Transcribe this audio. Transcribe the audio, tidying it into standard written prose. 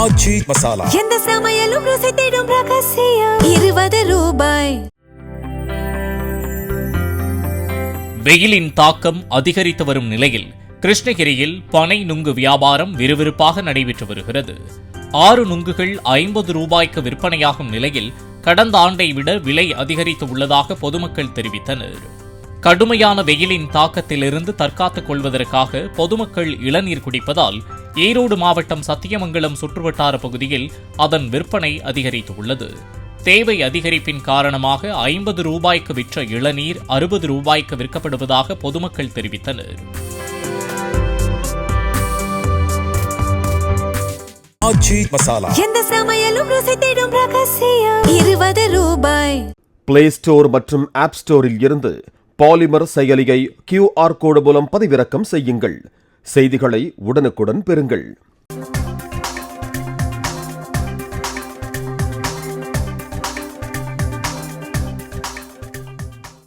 ஆச்சி மசாலா. எந்த சமையலும் ருசி தேடும் ரகசியம். 20 ரூபாய். வெயிலின் தாக்கம் அதிகரித்து வரும் நிலையில் கிருஷ்ணகிரியில் பனை நுங்கு வியாபாரம் விறுவிறுப்பாக நடைபெற்று வருகிறது. 6 நுங்குகள் 50 ரூபாய்க்கு விற்பனையாகும் நிலையில் கடந்த ஆண்டை விட விலை அதிகரித்து உள்ளதாக பொதுமக்கள் தெரிவித்தனர். கடுமையான வெயிலின் தாக்கத்திலிருந்து தற்காத்துக் கொள்வதற்காக பொதுமக்கள் இளநீர் குடிப்பதால் ஈரோடு மாவட்டம் சத்தியமங்கலம் சுற்றுவட்டார பகுதியில் அதன் விற்பனை அதிகரித்துள்ளது. தேவை அதிகரிப்பின் காரணமாக 50 ரூபாய்க்கு விற்ற இளநீர் 60 ரூபாய்க்கு விற்கப்படுவதாக பொதுமக்கள் தெரிவித்தனர். ஆச்சி மசாலா. எந்த சமையலும் ருசி தேடும் ரகசியம். 20 ரூபாய். பிளே ஸ்டோர் மற்றும் ஆப் ஸ்டோரில் இருந்து பாலிமர் செயலியை QR கோடு மூலம் பதிவிறக்கம் செய்யுங்கள். செய்திகளை உடனுக்குடன் பெறுங்கள்.